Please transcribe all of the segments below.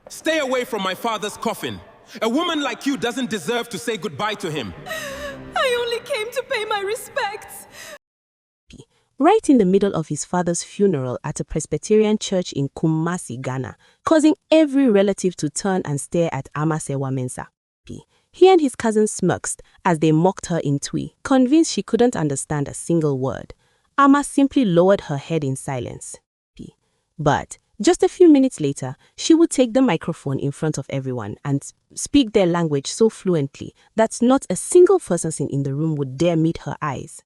Stay away from my father's coffin. A woman like you doesn't deserve to say goodbye to him. I only came to pay my respects. Right in the middle of his father's funeral at a Presbyterian church in Kumasi, Ghana, causing every relative to turn and stare at Amasewa Mensah. He and his cousin smirked as they mocked her in Twi, convinced she couldn't understand a single word. Ama simply lowered her head in silence. But just a few minutes later, she would take the microphone in front of everyone and speak their language so fluently that not a single person in the room would dare meet her eyes.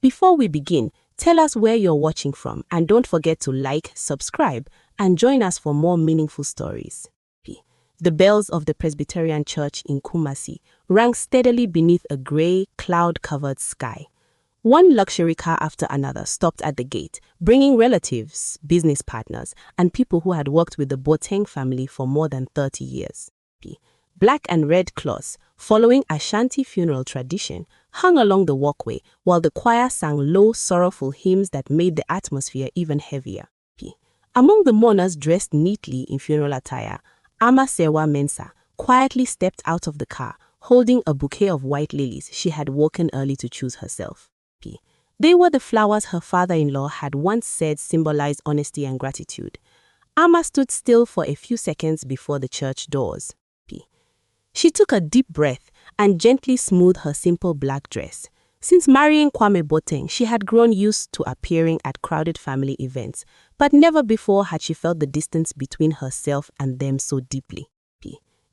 Before we begin, tell us where you're watching from and don't forget to like, subscribe, and join us for more meaningful stories. The bells of the Presbyterian Church in Kumasi rang steadily beneath a grey, cloud-covered sky. One luxury car after another stopped at the gate, bringing relatives, business partners, and people who had worked with the Boateng family for more than 30 years. Black and red cloths, following Ashanti funeral tradition, hung along the walkway while the choir sang low, sorrowful hymns that made the atmosphere even heavier. Among the mourners dressed neatly in funeral attire, Amasewa Mensah quietly stepped out of the car, holding a bouquet of white lilies she had woken early to choose herself. They were the flowers her father-in-law had once said symbolized honesty and gratitude. Ama stood still for a few seconds before the church doors. She took a deep breath and gently smoothed her simple black dress. Since marrying Nana Boateng, she had grown used to appearing at crowded family events, but never before had she felt the distance between herself and them so deeply.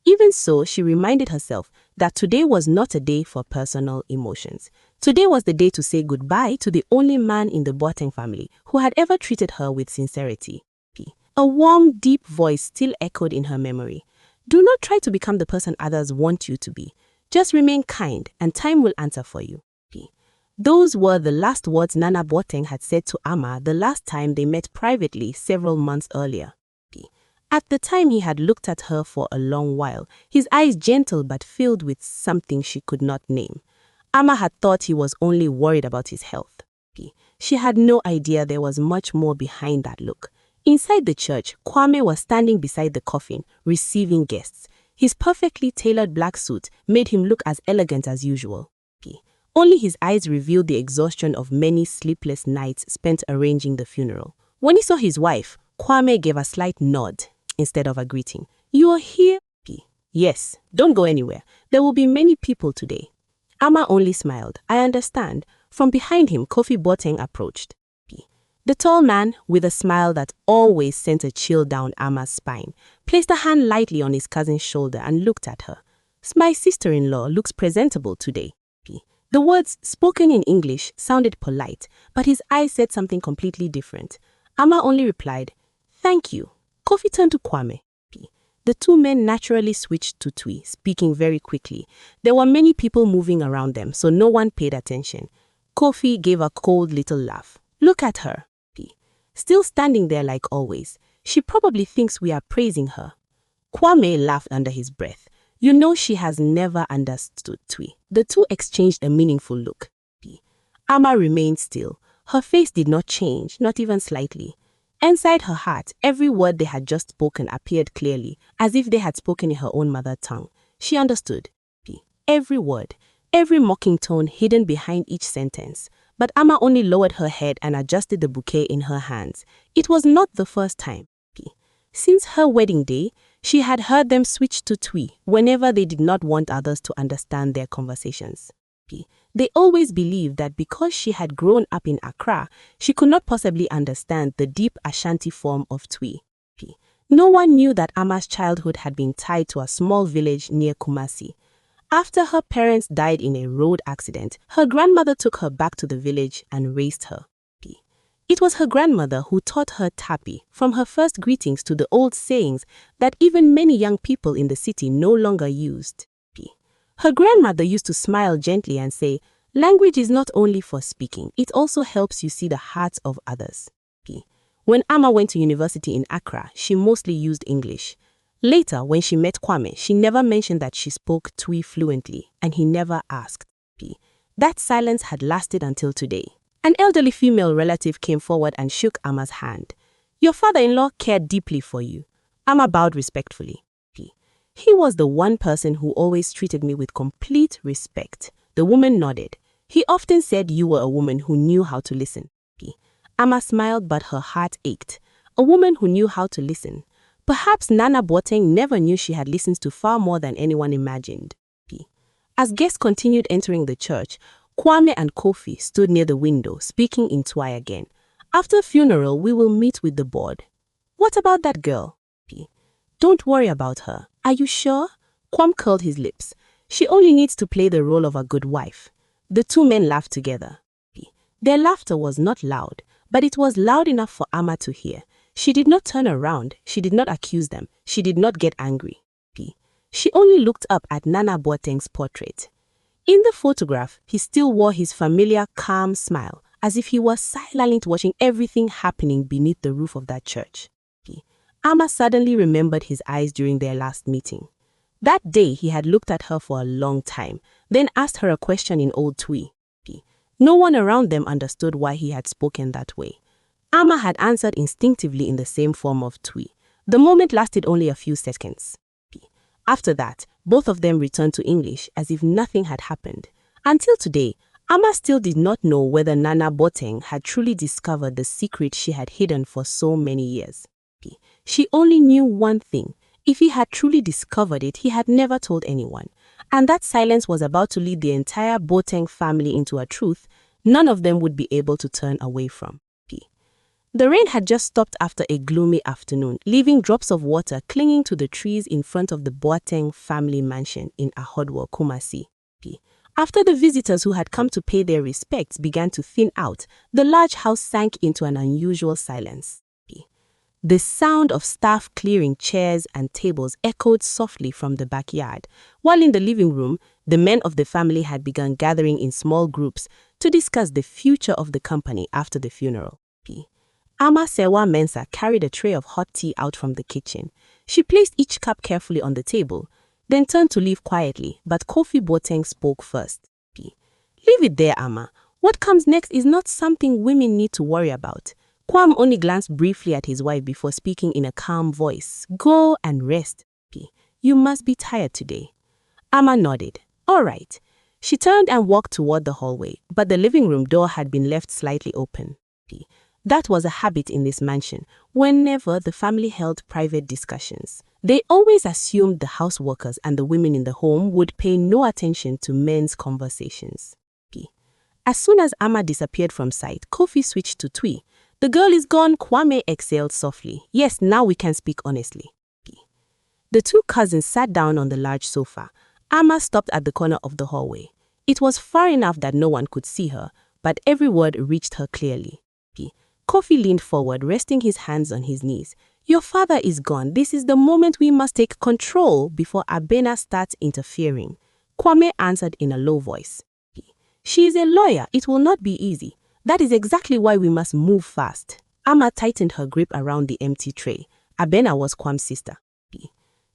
Even so, she reminded herself that today was not a day for personal emotions. Today was the day to say goodbye to the only man in the Boateng family who had ever treated her with sincerity. A warm, deep voice still echoed in her memory. Do not try to become the person others want you to be. Just remain kind and time will answer for you. Those were the last words Nana Boateng had said to Ama the last time they met privately several months earlier. At the time he had looked at her for a long while, his eyes gentle but filled with something she could not name. Ama had thought he was only worried about his health. She had no idea there was much more behind that look. Inside the church, Kwame was standing beside the coffin, receiving guests. His perfectly tailored black suit made him look as elegant as usual. Only his eyes revealed the exhaustion of many sleepless nights spent arranging the funeral. When he saw his wife, Kwame gave a slight nod instead of a greeting. You are here? Yes, don't go anywhere. There will be many people today. Ama only smiled. I understand. From behind him, Kofi Boateng approached. The tall man, with a smile that always sent a chill down Ama's spine, placed a hand lightly on his cousin's shoulder and looked at her. My sister-in-law looks presentable today. The words, spoken in English, sounded polite, but his eyes said something completely different. Ama only replied, Thank you. Kofi turned to Kwame. The two men naturally switched to Twi, speaking very quickly. There were many people moving around them, so no one paid attention. Kofi gave a cold little laugh. Look at her. Still standing there like always. She probably thinks we are praising her. Kwame laughed under his breath. You know she has never understood Twi. The two exchanged a meaningful look. Ama remained still. Her face did not change, not even slightly. Inside her heart, every word they had just spoken appeared clearly, as if they had spoken in her own mother tongue. She understood. Every word, every mocking tone hidden behind each sentence. But Ama only lowered her head and adjusted the bouquet in her hands. It was not the first time. Since her wedding day, she had heard them switch to Twi whenever they did not want others to understand their conversations. They always believed that because she had grown up in Accra, she could not possibly understand the deep Ashanti form of Twi. No one knew that Ama's childhood had been tied to a small village near Kumasi. After her parents died in a road accident, her grandmother took her back to the village and raised her. It was her grandmother who taught her Tapi, from her first greetings to the old sayings that even many young people in the city no longer used. Her grandmother used to smile gently and say, language is not only for speaking, it also helps you see the hearts of others. When Ama went to university in Accra, she mostly used English. Later, when she met Kwame, she never mentioned that she spoke Twi fluently, and he never asked. That silence had lasted until today. An elderly female relative came forward and shook Ama's hand. Your father-in-law cared deeply for you. Amma bowed respectfully. He was the one person who always treated me with complete respect. The woman nodded. He often said you were a woman who knew how to listen. Amma smiled, but her heart ached. A woman who knew how to listen. Perhaps Nana Boateng never knew she had listened to far more than anyone imagined. As guests continued entering the church, Kwame and Kofi stood near the window, speaking in Twi again. After funeral, we will meet with the board. What about that girl? Don't worry about her. Are you sure? Kwam curled his lips. She only needs to play the role of a good wife. The two men laughed together. Their laughter was not loud, but it was loud enough for Amma to hear. She did not turn around. She did not accuse them. She did not get angry. She only looked up at Nana Boateng's portrait. In the photograph, he still wore his familiar calm smile, as if he was silent watching everything happening beneath the roof of that church. Amma suddenly remembered his eyes during their last meeting. That day he had looked at her for a long time, then asked her a question in Old Twi. No one around them understood why he had spoken that way. Amma had answered instinctively in the same form of Twi. The moment lasted only a few seconds. After that, both of them returned to English as if nothing had happened. Until today, Amma still did not know whether Nana Boateng had truly discovered the secret she had hidden for so many years. She only knew one thing. If he had truly discovered it, he had never told anyone. And that silence was about to lead the entire Boateng family into a truth none of them would be able to turn away from. The rain had just stopped after a gloomy afternoon, leaving drops of water clinging to the trees in front of the Boateng family mansion in Ahodwo, Kumasi. After the visitors who had come to pay their respects began to thin out, the large house sank into an unusual silence. The sound of staff clearing chairs and tables echoed softly from the backyard, while in the living room, the men of the family had begun gathering in small groups to discuss the future of the company after the funeral. Ama Sewa Mensah carried a tray of hot tea out from the kitchen. She placed each cup carefully on the table, then turned to leave quietly, but Kofi Boateng spoke first. Leave it there, Ama. What comes next is not something women need to worry about. Kwam only glanced briefly at his wife before speaking in a calm voice. Go and rest. You must be tired today. Ama nodded. All right. She turned and walked toward the hallway, but the living room door had been left slightly open. That was a habit in this mansion. Whenever the family held private discussions, they always assumed the houseworkers and the women in the home would pay no attention to men's conversations. As soon as Ama disappeared from sight, Kofi switched to Twi. The girl is gone, Kwame exhaled softly. Yes, now we can speak honestly. The two cousins sat down on the large sofa. Ama stopped at the corner of the hallway. It was far enough that no one could see her, but every word reached her clearly. Kofi leaned forward, resting his hands on his knees. Your father is gone. This is the moment we must take control before Abena starts interfering. Kwame answered in a low voice. She is a lawyer. It will not be easy. That is exactly why we must move fast. Ama tightened her grip around the empty tray. Abena was Kwam's sister.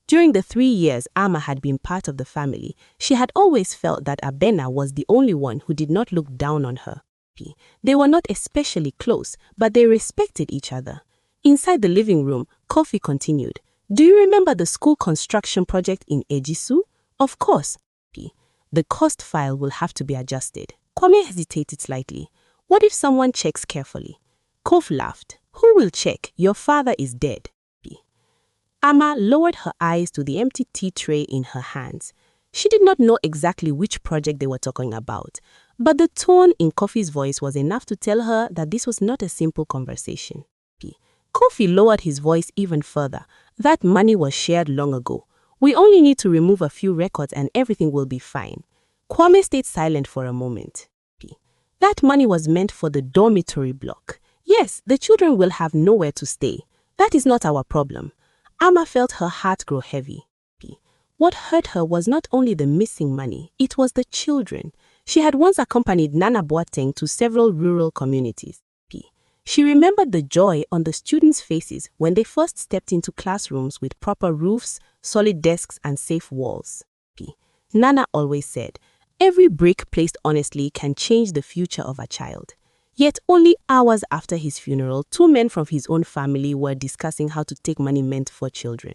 During the 3 years Ama had been part of the family, she had always felt that Abena was the only one who did not look down on her. They were not especially close, but they respected each other. Inside the living room, Kofi continued. Do you remember the school construction project in Ejisu? Of course. The cost file will have to be adjusted. Kwame hesitated slightly. What if someone checks carefully? Kof laughed. Who will check? Your father is dead. Ama lowered her eyes to the empty tea tray in her hands. She did not know exactly which project they were talking about, but the tone in Kofi's voice was enough to tell her that this was not a simple conversation. Kofi lowered his voice even further. That money was shared long ago. We only need to remove a few records and everything will be fine. Kwame stayed silent for a moment. That money was meant for the dormitory block. Yes, the children will have nowhere to stay. That is not our problem. Ama felt her heart grow heavy. What hurt her was not only the missing money, it was the children. She had once accompanied Nana Boateng to several rural communities. She remembered the joy on the students' faces when they first stepped into classrooms with proper roofs, solid desks, and safe walls. Nana always said, every brick placed honestly can change the future of a child. Yet only hours after his funeral, two men from his own family were discussing how to take money meant for children.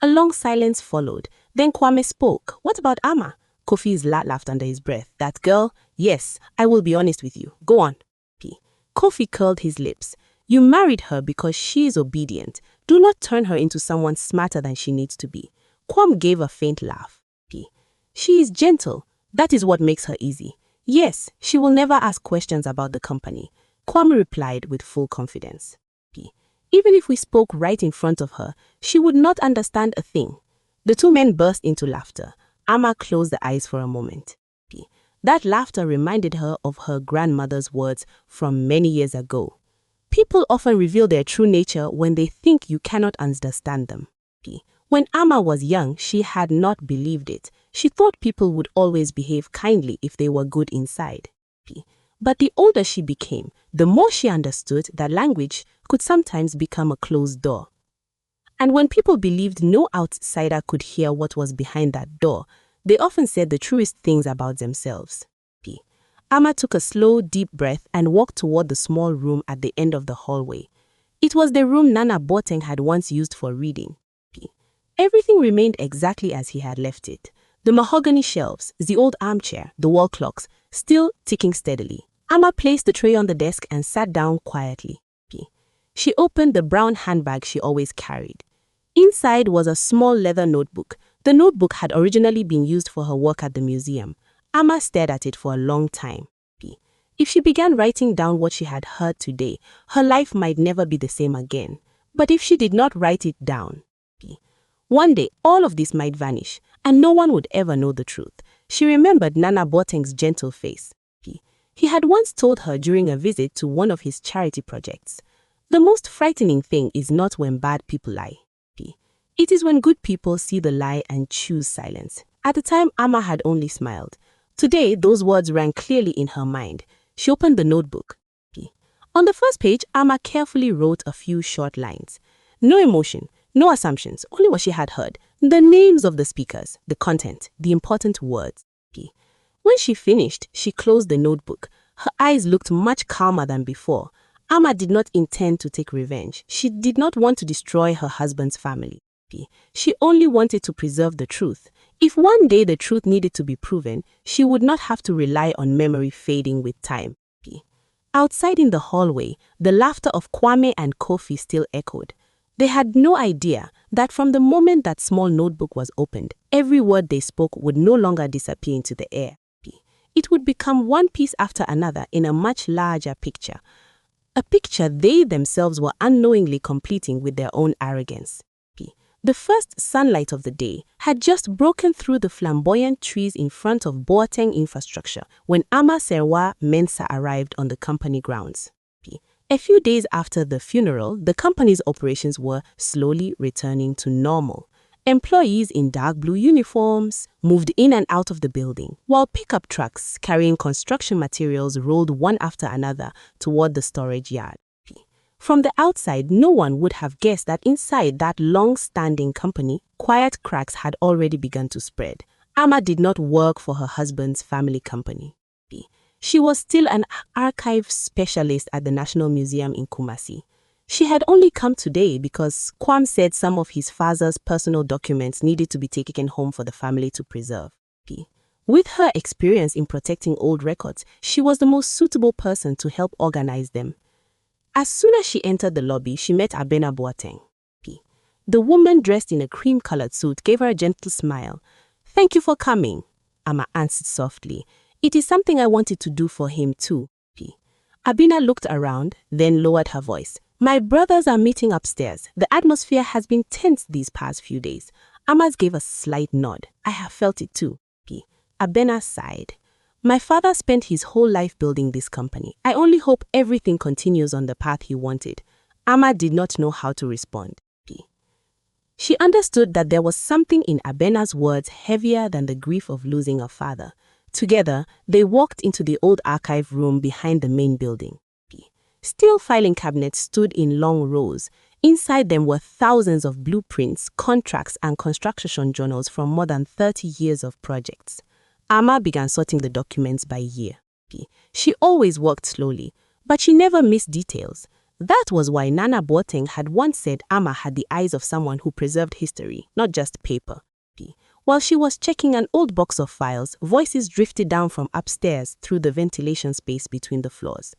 A long silence followed. Then Kwame spoke. "What about Ama?" Kofi's laughed under his breath. "That girl? Yes, I will be honest with you. Go on." Kofi curled his lips. "You married her because she is obedient. Do not turn her into someone smarter than she needs to be." Kwam gave a faint laugh. "She is gentle. That is what makes her easy. Yes, she will never ask questions about the company." Kwame replied with full confidence. "Even if we spoke right in front of her, she would not understand a thing." The two men burst into laughter. Ama closed the eyes for a moment. That laughter reminded her of her grandmother's words from many years ago. People often reveal their true nature when they think you cannot understand them. When Ama was young, she had not believed it. She thought people would always behave kindly if they were good inside. But the older she became, the more she understood that language could sometimes become a closed door. And when people believed no outsider could hear what was behind that door, they often said the truest things about themselves. Ama took a slow, deep breath and walked toward the small room at the end of the hallway. It was the room Nana Boateng had once used for reading. Everything remained exactly as he had left it. The mahogany shelves, the old armchair, the wall clocks, still ticking steadily. Ama placed the tray on the desk and sat down quietly. She opened the brown handbag she always carried. Inside was a small leather notebook. The notebook had originally been used for her work at the museum. Ama stared at it for a long time. If she began writing down what she had heard today, her life might never be the same again. But if she did not write it down, one day all of this might vanish, and no one would ever know the truth. She remembered Nana Boateng's gentle face. He had once told her during a visit to one of his charity projects, "The most frightening thing is not when bad people lie. It is when good people see the lie and choose silence." At the time, Ama had only smiled. Today, those words rang clearly in her mind. She opened the notebook. On the first page, Ama carefully wrote a few short lines. No emotion, no assumptions, only what she had heard. The names of the speakers, the content, the important words. When she finished, she closed the notebook. Her eyes looked much calmer than before. Ama did not intend to take revenge. She did not want to destroy her husband's family. She only wanted to preserve the truth. If one day the truth needed to be proven, she would not have to rely on memory fading with time. Outside in the hallway, the laughter of Kwame and Kofi still echoed. They had no idea that from the moment that small notebook was opened, every word they spoke would no longer disappear into the air. It would become one piece after another in a much larger picture. A picture they themselves were unknowingly completing with their own arrogance. The first sunlight of the day had just broken through the flamboyant trees in front of Boateng infrastructure when Ama Serwa Mensa arrived on the company grounds. A few days after the funeral, the company's operations were slowly returning to normal. Employees in dark blue uniforms moved in and out of the building, while pickup trucks carrying construction materials rolled one after another toward the storage yard. From the outside, no one would have guessed that inside that long-standing company, quiet cracks had already begun to spread. Ama did not work for her husband's family company. She was still an archive specialist at the National Museum in Kumasi. She had only come today because Kwam said some of his father's personal documents needed to be taken home for the family to preserve. With her experience in protecting old records, she was the most suitable person to help organize them. As soon as she entered the lobby, she met Nana Boateng. The woman dressed in a cream-colored suit gave her a gentle smile. "Thank you for coming," Ama answered softly. "It is something I wanted to do for him too." Abina looked around, then lowered her voice. "My brothers are meeting upstairs. The atmosphere has been tense these past few days." Amas gave a slight nod. "I have felt it too." Abena sighed. "My father spent his whole life building this company. I only hope everything continues on the path he wanted." Ama did not know how to respond. She understood that there was something in Abena's words heavier than the grief of losing a father. Together, they walked into the old archive room behind the main building. Steel filing cabinets stood in long rows. Inside them were thousands of blueprints, contracts, and construction journals from more than 30 years of projects. Ama began sorting the documents by year. She always worked slowly. But she never missed details. That was why Nana Boateng had once said Amma had the eyes of someone who preserved history, not just paper. While she was checking an old box of files, voices drifted down from upstairs through the ventilation space between the floors.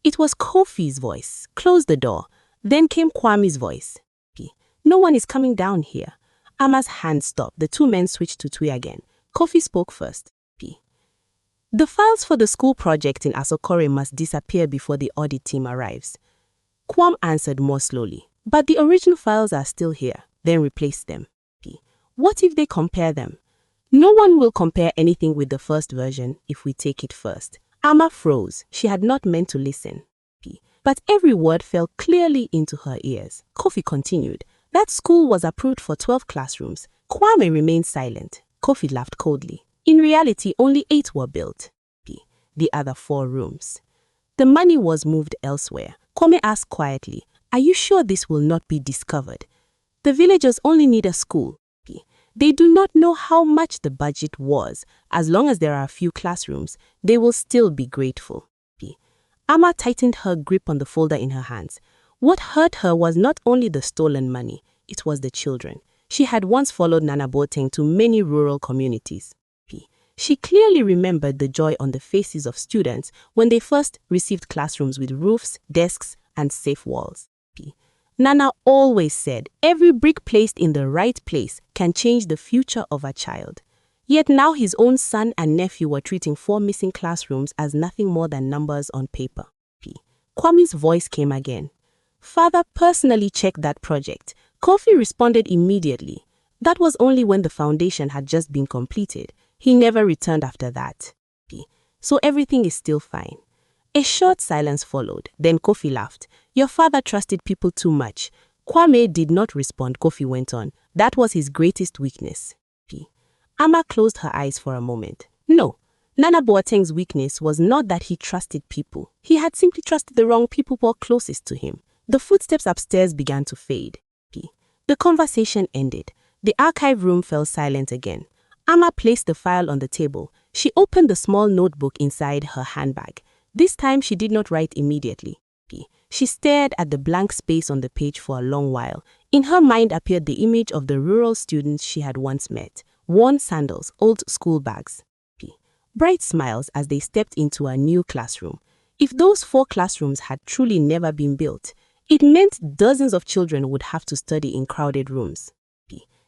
It was Kofi's voice. Close the door. Then came Kwame's voice. No one is coming down here. Amma's hand stopped. The two men switched to Twi again. Kofi spoke first. The files for the school project in Asokore must disappear before the audit team arrives. Kwame answered more slowly. But the original files are still here. Then replace them. What if they compare them? No one will compare anything with the first version if we take it first. Amma froze. She had not meant to listen. But every word fell clearly into her ears. Kofi continued. That school was approved for 12 classrooms. Kwame remained silent. Kofi laughed coldly. In reality, only 8 were built. The other 4 rooms. The money was moved elsewhere. Kwame asked quietly, "Are you sure this will not be discovered? The villagers only need a school. They do not know how much the budget was. As long as there are a few classrooms, they will still be grateful." Amma tightened her grip on the folder in her hands. What hurt her was not only the stolen money, it was the children. She had once followed Nana Boateng to many rural communities. She clearly remembered the joy on the faces of students when they first received classrooms with roofs, desks, and safe walls. Nana always said every brick placed in the right place can change the future of a child. Yet now his own son and nephew were treating 4 missing classrooms as nothing more than numbers on paper. Kwame's voice came again. "Father personally checked that project." Kofi responded immediately. That was only when the foundation had just been completed. He never returned after that. So everything is still fine. A short silence followed. Then Kofi laughed. "Your father trusted people too much." Kwame did not respond. Kofi went on. "That was his greatest weakness." Amma closed her eyes for a moment. No, Nana Boateng's weakness was not that he trusted people. He had simply trusted the wrong people who were closest to him. The footsteps upstairs began to fade. The conversation ended. The archive room fell silent again. Amma placed the file on the table. She opened the small notebook inside her handbag. This time she did not write immediately. She stared at the blank space on the page for a long while. In her mind appeared the image of the rural students she had once met. Worn sandals, old school bags. Bright smiles as they stepped into a new classroom. If those 4 classrooms had truly never been built, it meant dozens of children would have to study in crowded rooms.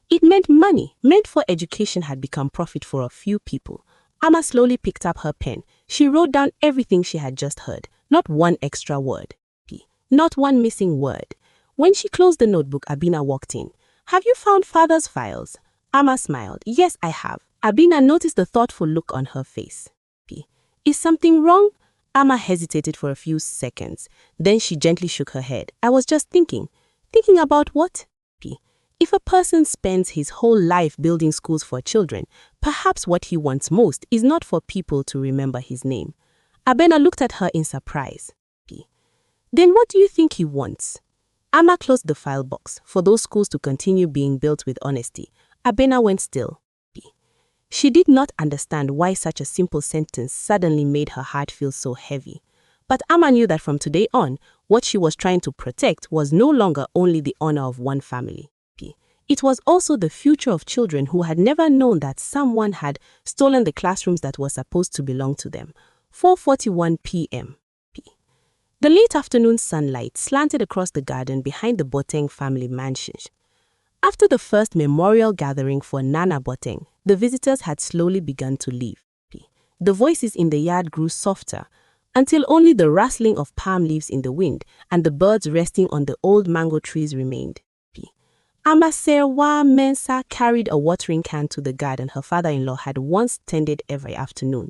It meant money, meant for education, had become profit for a few people. Amma slowly picked up her pen. She wrote down everything she had just heard. Not one extra word. Not one missing word. When she closed the notebook, Abina walked in. "Have you found father's files?" Amma smiled. "Yes, I have." Abina noticed the thoughtful look on her face. "Is something wrong?" Amma hesitated for a few seconds. Then she gently shook her head. "I was just thinking." "Thinking about what?" If a person spends his whole life building schools for children, perhaps what he wants most is not for people to remember his name. Abena looked at her in surprise. "Then what do you think he wants?" Amma closed the file box. For those schools to continue being built with honesty. Abena went still. She did not understand why such a simple sentence suddenly made her heart feel so heavy. But Amma knew that from today on, what she was trying to protect was no longer only the honor of one family. It was also the future of children who had never known that someone had stolen the classrooms that were supposed to belong to them. 4:41 p.m. The late afternoon sunlight slanted across the garden behind the Boateng family mansion. After the first memorial gathering for Nana Boateng, the visitors had slowly begun to leave. The voices in the yard grew softer, until only the rustling of palm leaves in the wind and the birds resting on the old mango trees remained. Amasewa Mensa carried a watering can to the garden her father-in-law had once tended every afternoon.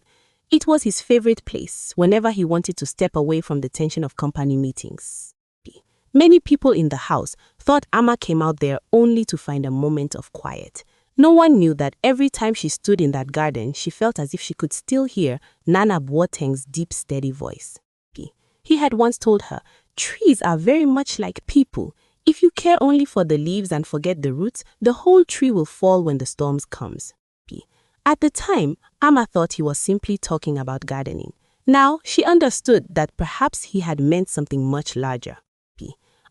It was his favorite place whenever he wanted to step away from the tension of company meetings. Many people in the house thought Amma came out there only to find a moment of quiet. No one knew that every time she stood in that garden, she felt as if she could still hear Nana Boateng's deep, steady voice. He had once told her, "Trees are very much like people. If you care only for the leaves and forget the roots, the whole tree will fall when the storms comes." At the time, Amma thought he was simply talking about gardening. Now she understood that perhaps he had meant something much larger.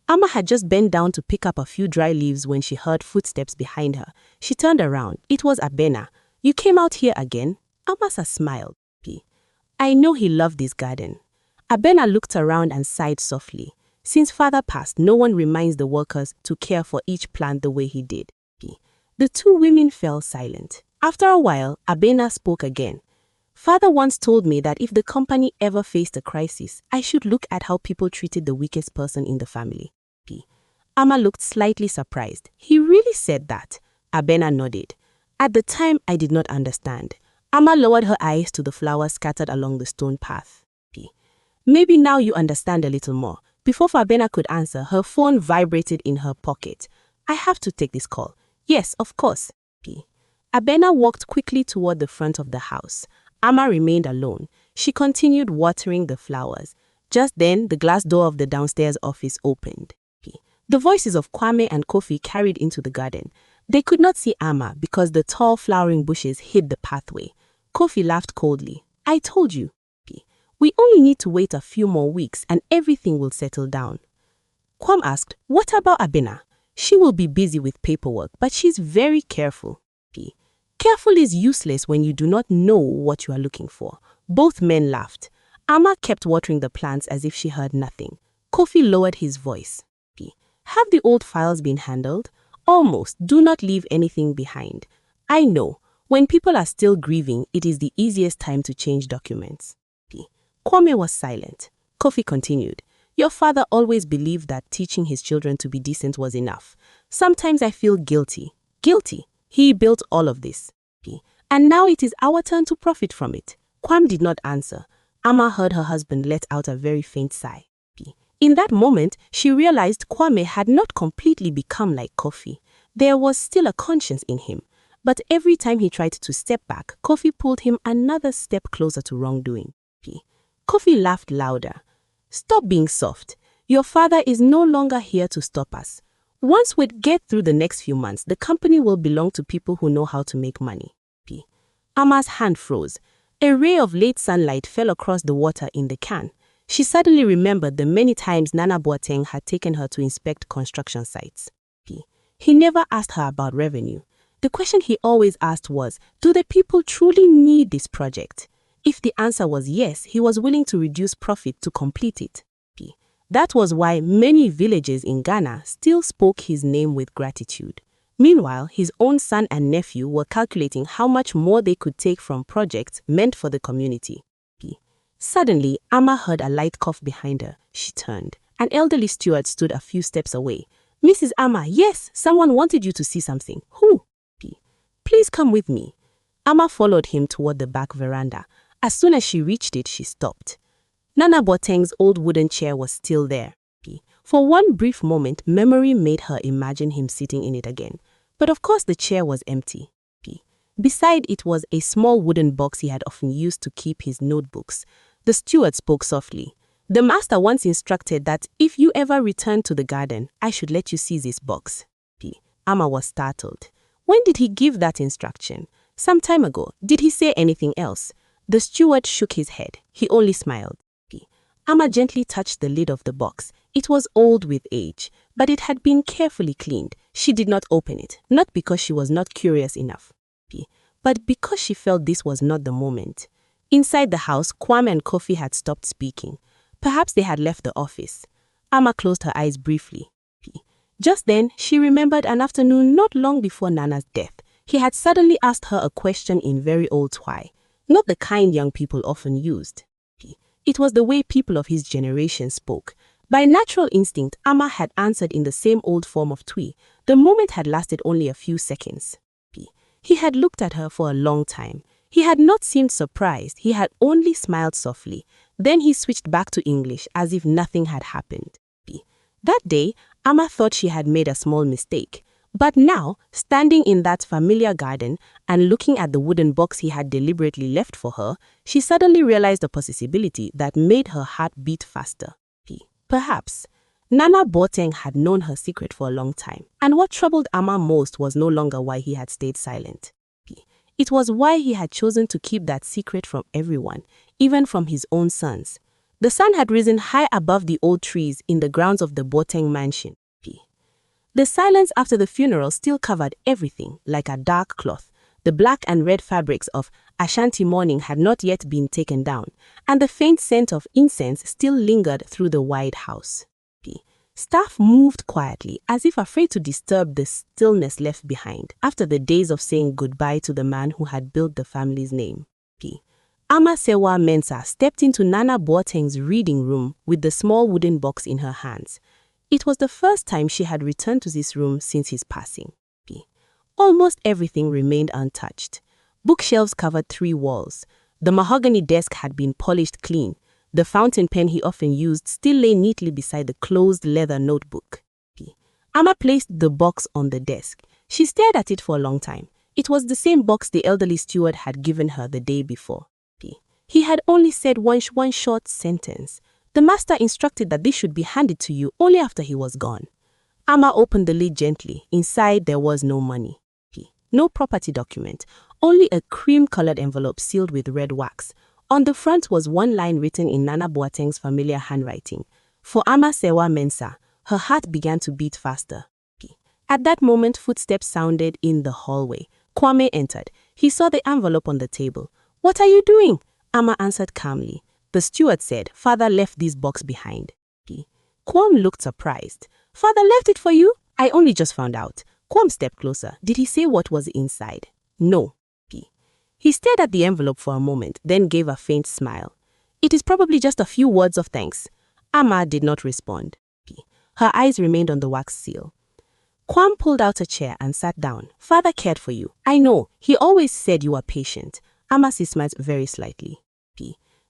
Amma had just bent down to pick up a few dry leaves when she heard footsteps behind her. She turned around. It was Abena. "You came out here again?" Amasa smiled. "I know he loved this garden." Abena looked around and sighed softly. Since father passed, no one reminds the workers to care for each plant the way he did. The two women fell silent. After a while, Abena spoke again. "Father once told me that if the company ever faced a crisis, I should look at how people treated the weakest person in the family." Amma looked slightly surprised. "He really said that?" Abena nodded. "At the time, I did not understand." Amma lowered her eyes to the flowers scattered along the stone path. "Maybe now you understand a little more." Before Abena could answer, her phone vibrated in her pocket. "I have to take this call." "Yes, of course." Abena walked quickly toward the front of the house. Amma remained alone. She continued watering the flowers. Just then, the glass door of the downstairs office opened. The voices of Kwame and Kofi carried into the garden. They could not see Amma because the tall flowering bushes hid the pathway. Kofi laughed coldly. "I told you. We only need to wait a few more weeks and everything will settle down." Kwam asked, "What about Abena?" "She will be busy with paperwork, but she's very careful." "Careful is useless when you do not know what you are looking for." Both men laughed. Amma kept watering the plants as if she heard nothing. Kofi lowered his voice. "Have the old files been handled?" "Almost. Do not leave anything behind." "I know. When people are still grieving, it is the easiest time to change documents." Kwame was silent. Kofi continued. "Your father always believed that teaching his children to be decent was enough. Sometimes I feel guilty." "Guilty? He built all of this. And now it is our turn to profit from it." Kwam did not answer. Amma heard her husband let out a very faint sigh. In that moment, she realized Kwame had not completely become like Kofi. There was still a conscience in him. But every time he tried to step back, Kofi pulled him another step closer to wrongdoing. Kofi laughed louder. "Stop being soft. Your father is no longer here to stop us. Once we get through the next few months, the company will belong to people who know how to make money." Amma's hand froze. A ray of late sunlight fell across the water in the can. She suddenly remembered the many times Nana Boateng had taken her to inspect construction sites. He never asked her about revenue. The question he always asked was, do the people truly need this project? If the answer was yes, he was willing to reduce profit to complete it. That was why many villages in Ghana still spoke his name with gratitude. Meanwhile, his own son and nephew were calculating how much more they could take from projects meant for the community. Suddenly, Amma heard a light cough behind her. She turned. An elderly steward stood a few steps away. "Mrs. Amma, yes, someone wanted you to see something." "Who?" "Please come with me." Amma followed him toward the back veranda. As soon as she reached it, she stopped. Nana Boateng's old wooden chair was still there. For one brief moment, memory made her imagine him sitting in it again. But of course the chair was empty. Beside it was a small wooden box he had often used to keep his notebooks. The steward spoke softly. "The master once instructed that if you ever return to the garden, I should let you see this box." Amma was startled. "When did he give that instruction?" "Some time ago." "Did he say anything else?" The steward shook his head. He only smiled. Amma gently touched the lid of the box. It was old with age, but it had been carefully cleaned. She did not open it, not because she was not curious enough, but because she felt this was not the moment. Inside the house, Kwame and Kofi had stopped speaking. Perhaps they had left the office. Amma closed her eyes briefly. Just then, she remembered an afternoon not long before Nana's death. He had suddenly asked her a question in very old Twi, not the kind young people often used. It was the way people of his generation spoke. By natural instinct, Amma had answered in the same old form of Twi. The moment had lasted only a few seconds. He had looked at her for a long time. He had not seemed surprised. He had only smiled softly. Then he switched back to English as if nothing had happened. That day, Amma thought she had made a small mistake. But now, standing in that familiar garden and looking at the wooden box he had deliberately left for her, she suddenly realized a possibility that made her heart beat faster. Perhaps Nana Boateng had known her secret for a long time, and what troubled Amma most was no longer why he had stayed silent. It was why he had chosen to keep that secret from everyone, even from his own sons. The sun had risen high above the old trees in the grounds of the Boateng mansion. The silence after the funeral still covered everything like a dark cloth. The black and red fabrics of Ashanti mourning had not yet been taken down, and the faint scent of incense still lingered through the wide house. Staff moved quietly, as if afraid to disturb the stillness left behind after the days of saying goodbye to the man who had built the family's name. Amasewa Mensah stepped into Nana Boateng's reading room with the small wooden box in her hands. It was the first time she had returned to this room since his passing. Almost everything remained untouched. Bookshelves covered 3 walls. The mahogany desk had been polished clean. The fountain pen he often used still lay neatly beside the closed leather notebook. Ama placed the box on the desk. She stared at it for a long time. It was the same box the elderly steward had given her the day before. He had only said one short sentence. The master instructed that this should be handed to you only after he was gone. Ama opened the lid gently. Inside there was no money. No property document, only a cream-colored envelope sealed with red wax. On the front was one line written in Nana Boateng's familiar handwriting. For Amasewa Mensah, her heart began to beat faster. At that moment, footsteps sounded in the hallway. Kwame entered. He saw the envelope on the table. "What are you doing?" Ama answered calmly. The steward said, "Father left this box behind." Kwame looked surprised. "Father left it for you? I only just found out." Kwame stepped closer. "Did he say what was inside?" "No." He stared at the envelope for a moment, then gave a faint smile. "It is probably just a few words of thanks." Ama did not respond. Her eyes remained on the wax seal. Kwame pulled out a chair and sat down. "Father cared for you. I know. He always said you were patient." Ama smiled very slightly.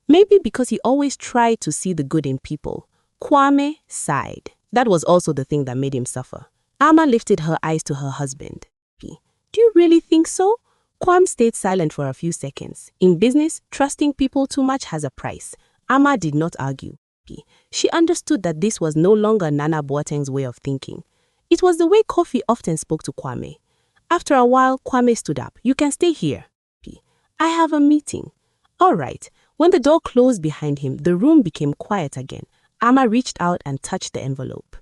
"Maybe because he always tried to see the good in people." Kwame sighed. That was also the thing that made him suffer. Ama lifted her eyes to her husband. "Do you really think so?" Kwame stayed silent for a few seconds. In business, trusting people too much has a price. Ama did not argue. She understood that this was no longer Nana Boateng's way of thinking. It was the way Kofi often spoke to Kwame. After a while, Kwame stood up. "You can stay here." "I have a meeting." "All right." When the door closed behind him, the room became quiet again. Ama reached out and touched the envelope.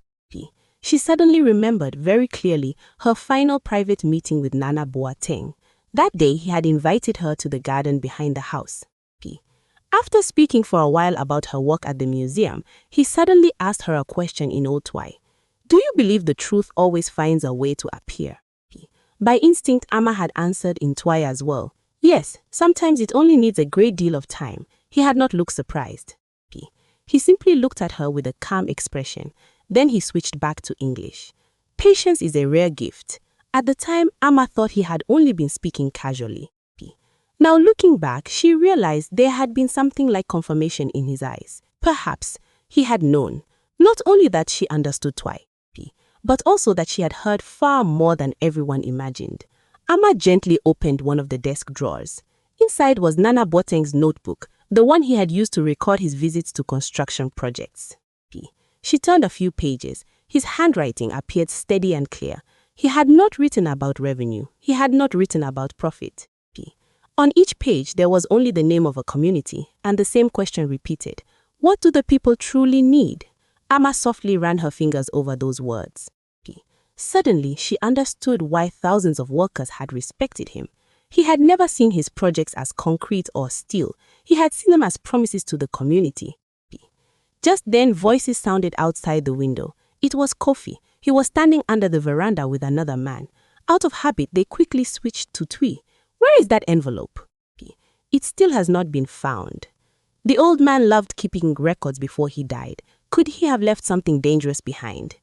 She suddenly remembered very clearly her final private meeting with Nana Boateng. That day, he had invited her to the garden behind the house. After speaking for a while about her work at the museum, he suddenly asked her a question in Old Twi. "Do you believe the truth always finds a way to appear?" By instinct, Ama had answered in Twi as well. "Yes, sometimes it only needs a great deal of time." He had not looked surprised. He simply looked at her with a calm expression. Then he switched back to English. Patience is a rare gift. At the time, Ama thought he had only been speaking casually. Now looking back, she realized there had been something like confirmation in his eyes. Perhaps he had known, not only that she understood Twi, but also that she had heard far more than everyone imagined. Ama gently opened one of the desk drawers. Inside was Nana Boateng's notebook, the one he had used to record his visits to construction projects. She turned a few pages. His handwriting appeared steady and clear. He had not written about revenue. He had not written about profit. On each page, there was only the name of a community, and the same question repeated. What do the people truly need? Ama softly ran her fingers over those words. Suddenly, she understood why thousands of workers had respected him. He had never seen his projects as concrete or steel. He had seen them as promises to the community. Just then, voices sounded outside the window. It was Kofi. He was standing under the veranda with another man. Out of habit, they quickly switched to Twi. "Where is that envelope?" "It still has not been found." The old man loved keeping records before he died. Could he have left something dangerous behind?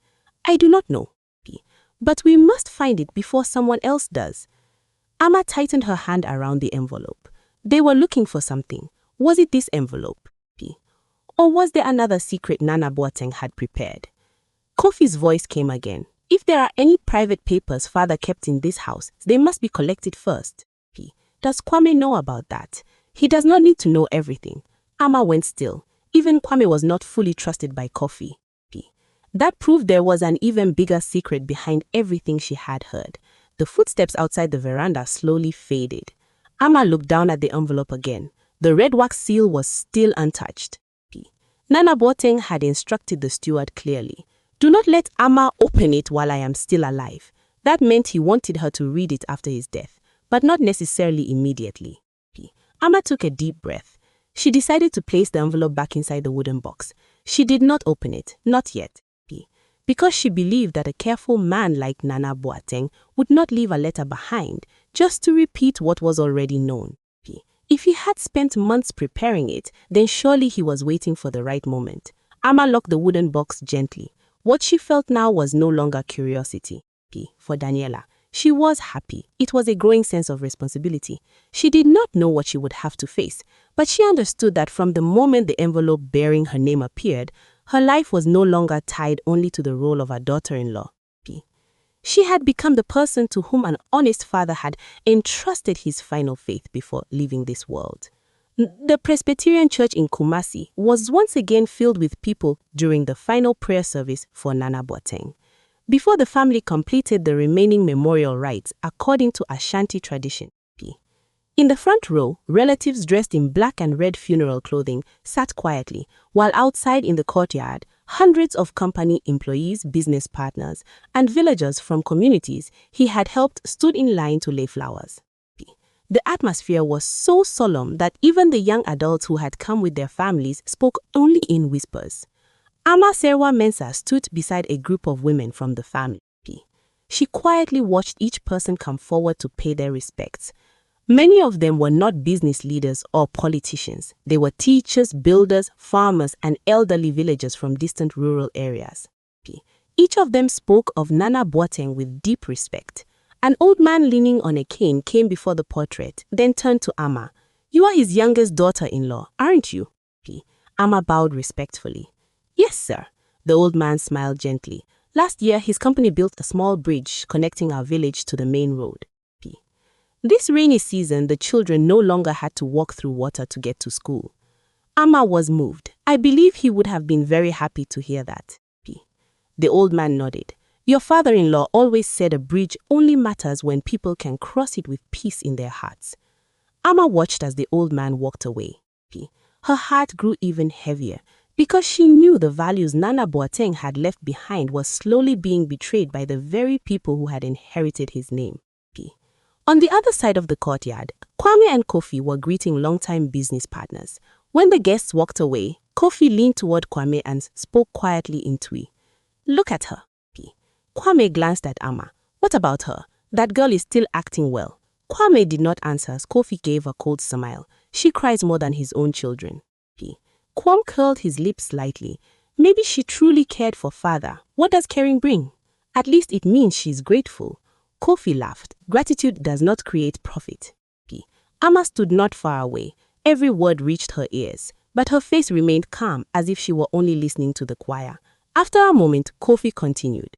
"I do not know. But we must find it before someone else does." Ama tightened her hand around the envelope. They were looking for something. Was it this envelope? Or was there another secret Nana Boateng had prepared? Kofi's voice came again. "If there are any private papers father kept in this house, they must be collected first." "Does Kwame know about that?" "He does not need to know everything." Ama went still. Even Kwame was not fully trusted by Kofi. That proved there was an even bigger secret behind everything she had heard. The footsteps outside the veranda slowly faded. Amma looked down at the envelope again. The red wax seal was still untouched. P. Nana Boateng had instructed the steward clearly. Do not let Amma open it while I am still alive. That meant he wanted her to read it after his death, but not necessarily immediately. P. Amma took a deep breath. She decided to place the envelope back inside the wooden box. She did not open it, not yet. P. Because she believed that a careful man like Nana Boateng would not leave a letter behind just to repeat what was already known. P. If he had spent months preparing it, then surely he was waiting for the right moment. Amma locked the wooden box gently. What she felt now was no longer curiosity. P. For Daniela, she was happy. It was a growing sense of responsibility. She did not know what she would have to face, but she understood that from the moment the envelope bearing her name appeared, her life was no longer tied only to the role of a daughter-in-law. P. She had become the person to whom an honest father had entrusted his final faith before leaving this world. The Presbyterian Church in Kumasi was once again filled with people during the final prayer service for Nana Boateng. Before the family completed the remaining memorial rites according to Ashanti tradition. P. In the front row, relatives dressed in black and red funeral clothing sat quietly, while outside in the courtyard, hundreds of company employees, business partners, and villagers from communities he had helped stood in line to lay flowers. P. The atmosphere was so solemn that even the young adults who had come with their families spoke only in whispers. Ama Serwa Mensah stood beside a group of women from the family. She quietly watched each person come forward to pay their respects. Many of them were not business leaders or politicians. They were teachers, builders, farmers, and elderly villagers from distant rural areas. Each of them spoke of Nana Boateng with deep respect. An old man leaning on a cane came before the portrait, then turned to Ama. You are his youngest daughter-in-law, aren't you? Ama bowed respectfully. Yes, sir. The old man smiled gently. Last year, his company built a small bridge connecting our village to the main road. This rainy season, the children no longer had to walk through water to get to school. Ama was moved. I believe he would have been very happy to hear that. The old man nodded. Your father-in-law always said a bridge only matters when people can cross it with peace in their hearts. Ama watched as the old man walked away. Her heart grew even heavier, because she knew the values Nana Boateng had left behind was slowly being betrayed by the very people who had inherited his name. On the other side of the courtyard, Kwame and Kofi were greeting longtime business partners. When the guests walked away, Kofi leaned toward Kwame and spoke quietly in Twi. Look at her. Kwame glanced at Ama. What about her? That girl is still acting well. Kwame did not answer as Kofi gave a cold smile. She cries more than his own children. Kwam curled his lips slightly. Maybe she truly cared for father. What does caring bring? At least it means she's grateful. Kofi laughed. Gratitude does not create profit. Ama stood not far away. Every word reached her ears, but her face remained calm as if she were only listening to the choir. After a moment, Kofi continued.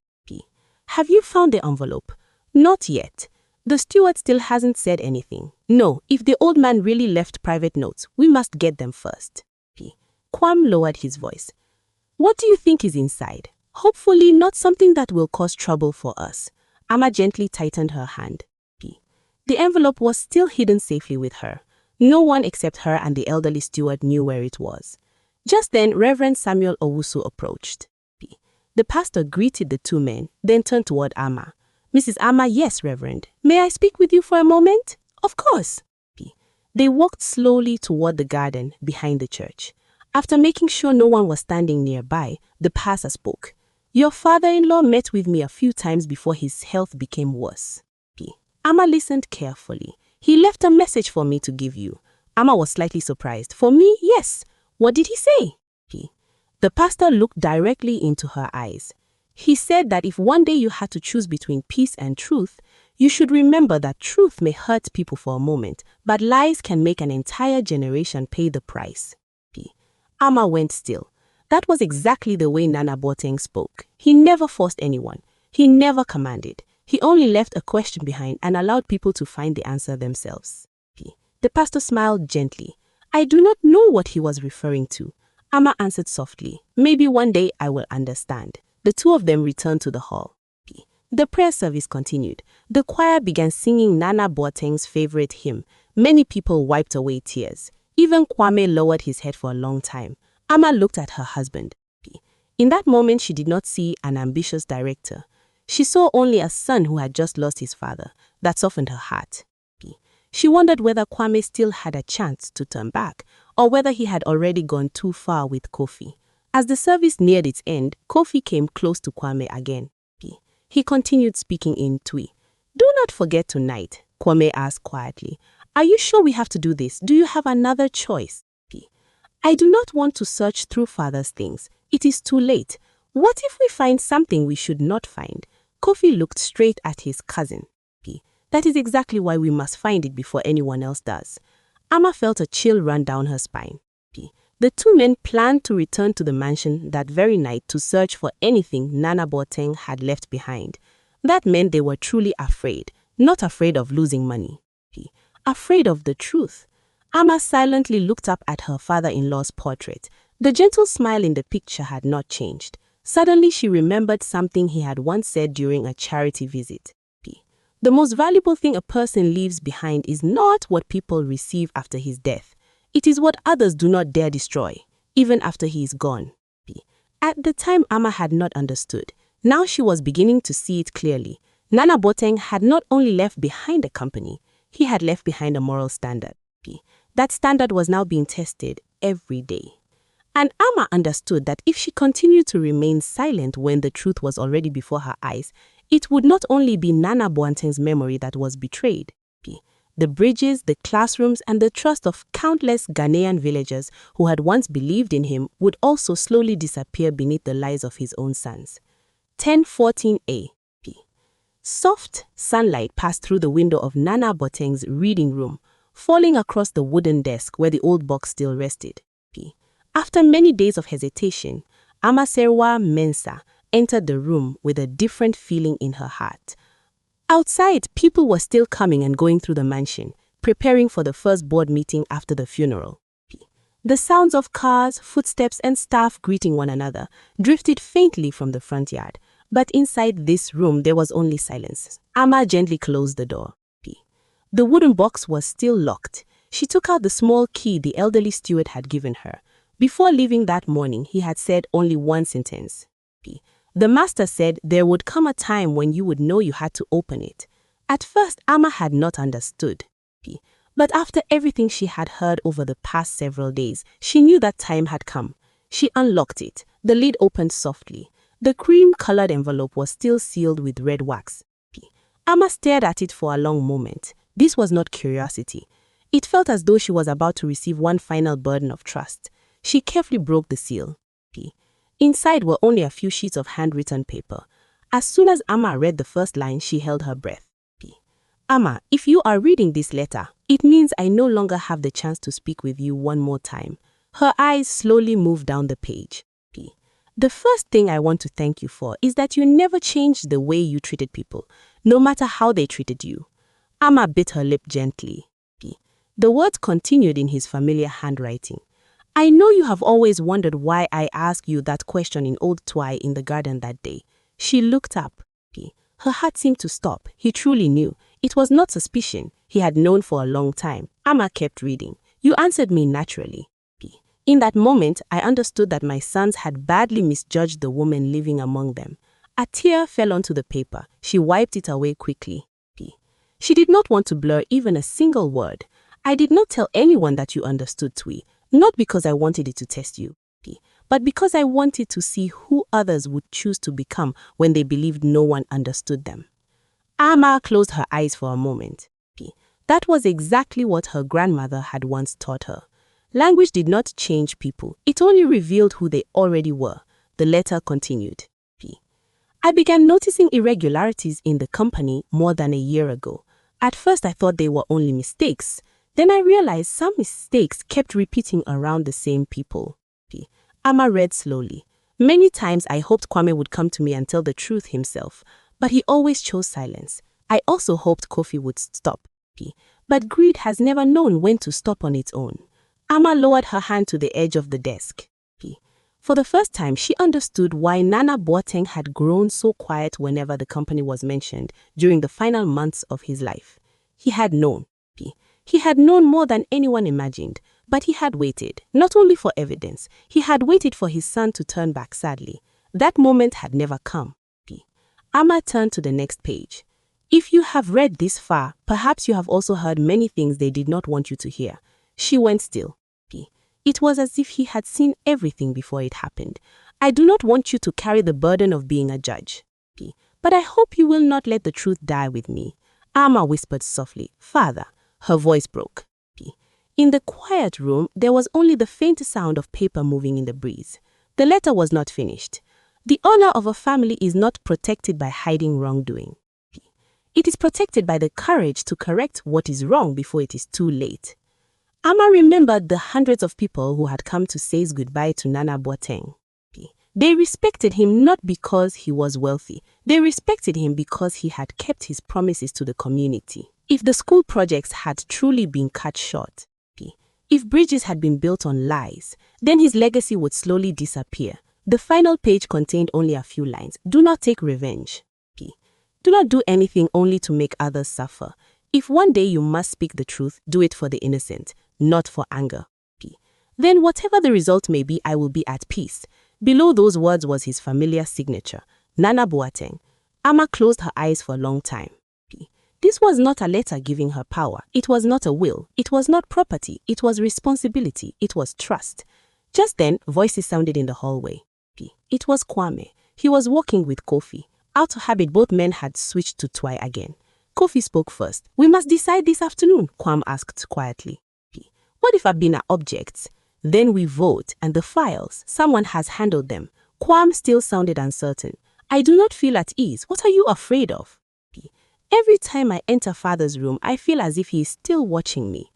Have you found the envelope? Not yet. The steward still hasn't said anything. No, if the old man really left private notes, we must get them first. Kwam lowered his voice. What do you think is inside? Hopefully not something that will cause trouble for us. Ama gently tightened her hand. The envelope was still hidden safely with her. No one except her and the elderly steward knew where it was. Just then, Reverend Samuel Owusu approached. The pastor greeted the two men, then turned toward Ama. Mrs. Ama, yes, Reverend. May I speak with you for a moment? Of course. They walked slowly toward the garden behind the church. After making sure no one was standing nearby, the pastor spoke. Your father-in-law met with me a few times before his health became worse. Ama listened carefully. He left a message for me to give you. Ama was slightly surprised. For me, yes. What did he say? The pastor looked directly into her eyes. He said that if one day you had to choose between peace and truth, you should remember that truth may hurt people for a moment, but lies can make an entire generation pay the price. Ama went still. That was exactly the way Nana Boateng spoke. He never forced anyone. He never commanded. He only left a question behind and allowed people to find the answer themselves. The pastor smiled gently. I do not know what he was referring to. Ama answered softly. Maybe one day I will understand. The two of them returned to the hall. The prayer service continued. The choir began singing Nana Boateng's favorite hymn. Many people wiped away tears. Even Kwame lowered his head for a long time. Ama looked at her husband. In that moment, she did not see an ambitious director. She saw only a son who had just lost his father. That softened her heart. She wondered whether Kwame still had a chance to turn back, or whether he had already gone too far with Kofi. As the service neared its end, Kofi came close to Kwame again. He continued speaking in Twi. "Do not forget tonight," Kwame asked quietly. "Are you sure we have to do this? Do you have another choice?" "I do not want to search through father's things. It is too late. What if we find something we should not find?" Kofi looked straight at his cousin. "That is exactly why we must find it before anyone else does." Ama felt a chill run down her spine. The two men planned to return to the mansion that very night to search for anything Nana Boateng had left behind. That meant they were truly afraid, not afraid of losing money. Afraid of the truth. Ama silently looked up at her father-in-law's portrait. The gentle smile in the picture had not changed. Suddenly she remembered something he had once said during a charity visit. The most valuable thing a person leaves behind is not what people receive after his death. It is what others do not dare destroy, even after he is gone. At the time, Ama had not understood. Now she was beginning to see it clearly. Nana Boateng had not only left behind a company, he had left behind a moral standard. That standard was now being tested every day. And Ama understood that if she continued to remain silent when the truth was already before her eyes, it would not only be Nana Boateng's memory that was betrayed. The bridges, the classrooms, and the trust of countless Ghanaian villagers who had once believed in him would also slowly disappear beneath the lies of his own sons. 10:14 a.m. Soft sunlight passed through the window of Nana Boateng's reading room, falling across the wooden desk where the old box still rested. After many days of hesitation, Amaserwa Mensah entered the room with a different feeling in her heart. Outside, people were still coming and going through the mansion, preparing for the first board meeting after the funeral. The sounds of cars, footsteps, and staff greeting one another drifted faintly from the front yard. But inside this room, there was only silence. Ama gently closed the door. The wooden box was still locked. She took out the small key the elderly steward had given her. Before leaving that morning, he had said only one sentence. The master said there would come a time when you would know you had to open it. At first, Ama had not understood. But after everything she had heard over the past several days, she knew that time had come. She unlocked it. The lid opened softly. The cream-colored envelope was still sealed with red wax. Ama stared at it for a long moment. This was not curiosity. It felt as though she was about to receive one final burden of trust. She carefully broke the seal. Inside were only a few sheets of handwritten paper. As soon as Ama read the first line, she held her breath. "Ama, if you are reading this letter, it means I no longer have the chance to speak with you one more time." Her eyes slowly moved down the page. "The first thing I want to thank you for is that you never changed the way you treated people, no matter how they treated you." Ama bit her lip gently. The words continued in his familiar handwriting. "I know you have always wondered why I asked you that question in Old Twi in the garden that day." She looked up. Her heart seemed to stop. He truly knew. It was not suspicion. He had known for a long time. Ama kept reading. "You answered me naturally. In that moment, I understood that my sons had badly misjudged the woman living among them." A tear fell onto the paper. She wiped it away quickly. She did not want to blur even a single word. "I did not tell anyone that you understood Twi. Not because I wanted it to test you, but because I wanted to see who others would choose to become when they believed no one understood them." Ama closed her eyes for a moment. That was exactly what her grandmother had once taught her. Language did not change people. It only revealed who they already were. The letter continued. "I began noticing irregularities in the company more than a year ago. At first I thought they were only mistakes. Then I realized some mistakes kept repeating around the same people." Ama read slowly. "Many times I hoped Kwame would come to me and tell the truth himself, but he always chose silence. I also hoped Kofi would stop. But greed has never known when to stop on its own." Ama lowered her hand to the edge of the desk. For the first time, she understood why Nana Boateng had grown so quiet whenever the company was mentioned during the final months of his life. He had known. He had known more than anyone imagined, but he had waited, not only for evidence, he had waited for his son to turn back sadly. That moment had never come. Ama turned to the next page. If you have read this far, perhaps you have also heard many things they did not want you to hear. She went still. It was as if he had seen everything before it happened. I do not want you to carry the burden of being a judge. But I hope you will not let the truth die with me. Ama whispered softly. Father. Her voice broke. In the quiet room, there was only the faint sound of paper moving in the breeze. The letter was not finished. The honor of a family is not protected by hiding wrongdoing. It is protected by the courage to correct what is wrong before it is too late. Ama remembered the hundreds of people who had come to say goodbye to Nana Boateng. They respected him not because he was wealthy. They respected him because he had kept his promises to the community. If the school projects had truly been cut short, if bridges had been built on lies, then his legacy would slowly disappear. The final page contained only a few lines. Do not take revenge. Do not do anything only to make others suffer. If one day you must speak the truth, do it for the innocent, not for anger. Then whatever the result may be, I will be at peace. Below those words was his familiar signature, Nana Boateng. Ama closed her eyes for a long time. This was not a letter giving her power. It was not a will. It was not property. It was responsibility. It was trust. Just then, voices sounded in the hallway. It was Kwame. He was walking with Kofi. Out of habit, both men had switched to Twi again. Kofi spoke first. We must decide this afternoon, Kwame asked quietly. What if Abina objects? Then we vote, and the files, someone has handled them. Kwame still sounded uncertain. I do not feel at ease. What are you afraid of? Every time I enter father's room, I feel as if he is still watching me.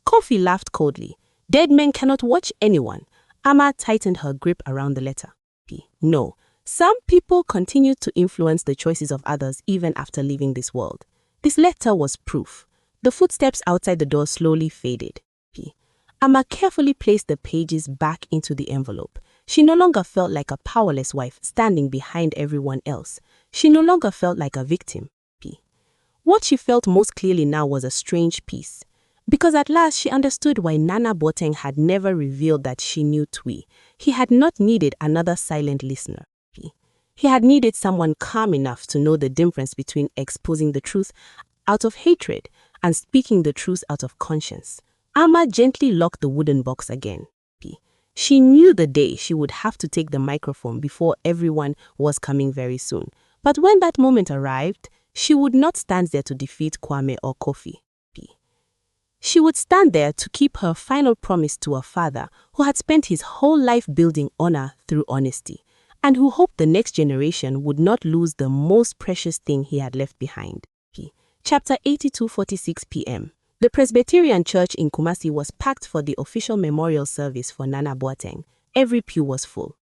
Kofi laughed coldly. Dead men cannot watch anyone. Ama tightened her grip around the letter. No, some people continue to influence the choices of others even after leaving this world. This letter was proof. The footsteps outside the door slowly faded. Ama carefully placed the pages back into the envelope. She no longer felt like a powerless wife standing behind everyone else. She no longer felt like a victim. What she felt most clearly now was a strange peace. Because at last she understood why Nana Boateng had never revealed that she knew Twi. He had not needed another silent listener. He had needed someone calm enough to know the difference between exposing the truth out of hatred and speaking the truth out of conscience. Ama gently locked the wooden box again. She knew the day she would have to take the microphone before everyone was coming very soon. But when that moment arrived, she would not stand there to defeat Kwame or Kofi. She would stand there to keep her final promise to her father, who had spent his whole life building honor through honesty, and who hoped the next generation would not lose the most precious thing he had left behind. Chapter 82:46 p.m. The Presbyterian Church in Kumasi was packed for the official memorial service for Nana Boateng. Every pew was full.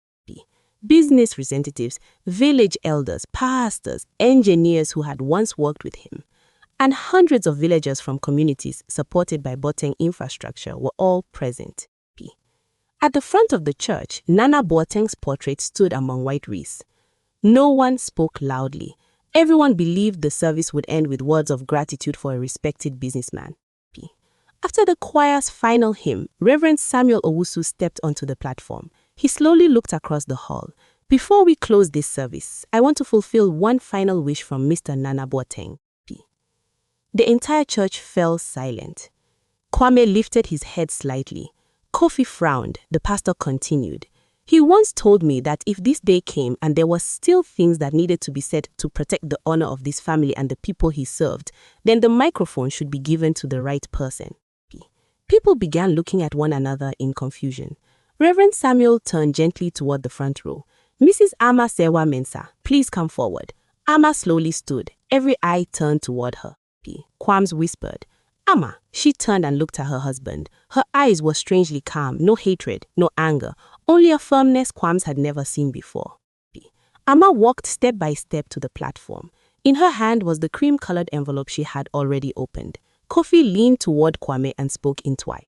Business representatives, village elders, pastors, engineers who had once worked with him, and hundreds of villagers from communities supported by Boateng infrastructure were all present. At the front of the church, Nana Boateng's portrait stood among white wreaths. No one spoke loudly. Everyone believed the service would end with words of gratitude for a respected businessman. After the choir's final hymn, Reverend Samuel Owusu stepped onto the platform. He slowly looked across the hall. Before we close this service, I want to fulfill one final wish from Mr. Nana Boateng. The entire church fell silent. Kwame lifted his head slightly. Kofi frowned. The pastor continued. He once told me that if this day came and there were still things that needed to be said to protect the honor of this family and the people he served, then the microphone should be given to the right person. People began looking at one another in confusion. Reverend Samuel turned gently toward the front row. Mrs. Ama Sewa Mensah, please come forward. Ama slowly stood. Every eye turned toward her. Kwams whispered, Ama. She turned and looked at her husband. Her eyes were strangely calm, no hatred, no anger, only a firmness Kwams had never seen before. Ama walked step by step to the platform. In her hand was the cream-colored envelope she had already opened. Kofi leaned toward Kwame and spoke in Twi.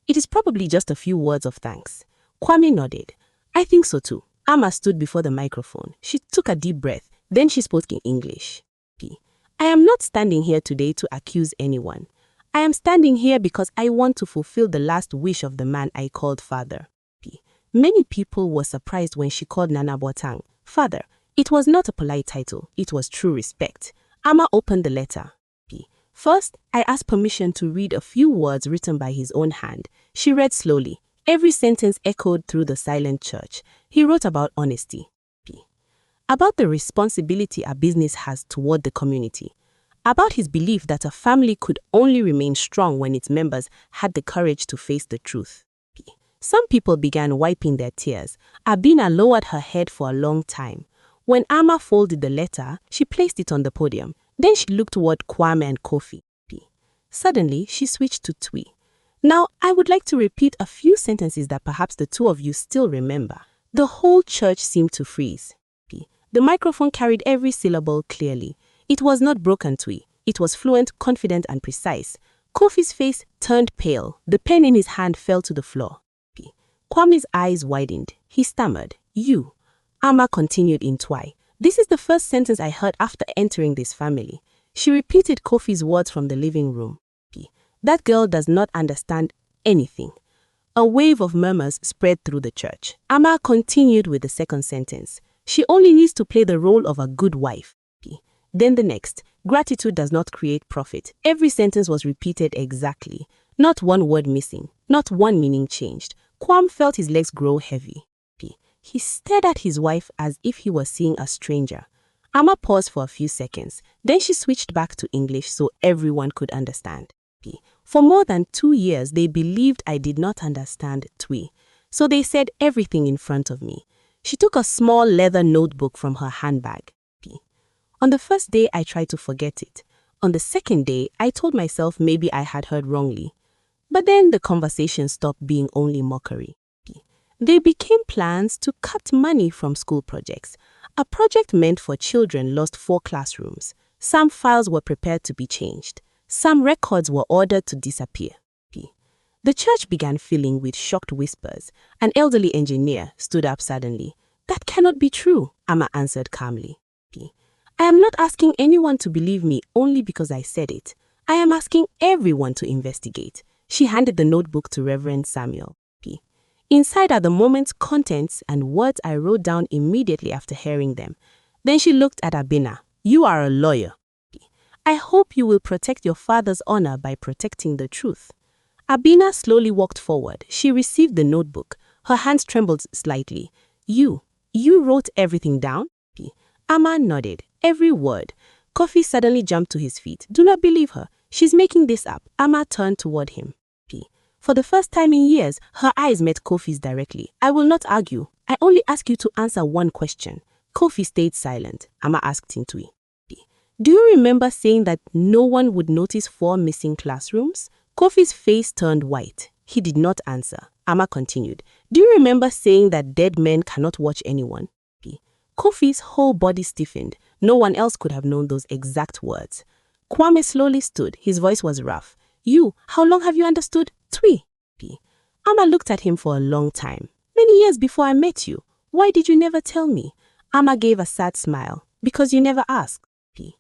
It is probably just a few words of thanks. Kwame nodded. I think so too. Amma stood before the microphone. She took a deep breath. Then she spoke in English. P. I am not standing here today to accuse anyone. I am standing here because I want to fulfill the last wish of the man I called father. P. Many people were surprised when she called Nana Boateng father. It was not a polite title. It was true respect. Amma opened the letter. P. First, I asked permission to read a few words written by his own hand. She read slowly. Every sentence echoed through the silent church. He wrote about honesty. P. About the responsibility a business has toward the community. About his belief that a family could only remain strong when its members had the courage to face the truth. P. Some people began wiping their tears. Abina lowered her head for a long time. When Amma folded the letter, she placed it on the podium. Then she looked toward Kwame and Kofi. P. Suddenly, she switched to Twi. Now, I would like to repeat a few sentences that perhaps the two of you still remember. The whole church seemed to freeze. P. The microphone carried every syllable clearly. It was not broken Twi. It was fluent, confident, and precise. Kofi's face turned pale. The pen in his hand fell to the floor. P. Kwame's eyes widened. He stammered, "You." Amma continued in Twi. "This is the first sentence I heard after entering this family." She repeated Kofi's words from the living room. P. That girl does not understand anything. A wave of murmurs spread through the church. Amma continued with the second sentence. She only needs to play the role of a good wife. P. Then the next. Gratitude does not create profit. Every sentence was repeated exactly. Not one word missing. Not one meaning changed. Kwame felt his legs grow heavy. P. He stared at his wife as if he was seeing a stranger. Amma paused for a few seconds. Then she switched back to English so everyone could understand. P. For more than 2 years, they believed I did not understand Twi. So they said everything in front of me. She took a small leather notebook from her handbag. P. On the first day, I tried to forget it. On the second day, I told myself maybe I had heard wrongly. But then the conversation stopped being only mockery. P. They became plans to cut money from school projects. A project meant for children lost 4 classrooms. Some files were prepared to be changed. Some records were ordered to disappear. P. The church began filling with shocked whispers. An elderly engineer stood up suddenly. "That cannot be true," Amma answered calmly. P. I am not asking anyone to believe me only because I said it. I am asking everyone to investigate. She handed the notebook to Reverend Samuel. P. Inside are the moment's contents and words I wrote down immediately after hearing them. Then she looked at Abina. "You are a lawyer. I hope you will protect your father's honor by protecting the truth." Abina slowly walked forward. She received the notebook. Her hands trembled slightly. You wrote everything down?" P. Amma nodded. Every word. Kofi suddenly jumped to his feet. "Do not believe her. She's making this up." Amma turned toward him. P. For the first time in years, her eyes met Kofi's directly. "I will not argue. I only ask you to answer one question." Kofi stayed silent. Amma asked him to. "Do you remember saying that no one would notice 4 missing classrooms?" Kofi's face turned white. He did not answer. Amma continued. "Do you remember saying that dead men cannot watch anyone?" P. Kofi's whole body stiffened. No one else could have known those exact words. Kwame slowly stood. His voice was rough. How long have you understood Twi?" P. Amma looked at him for a long time. "Many years before I met you. Why did you never tell me?" Amma gave a sad smile. "Because you never asked." P.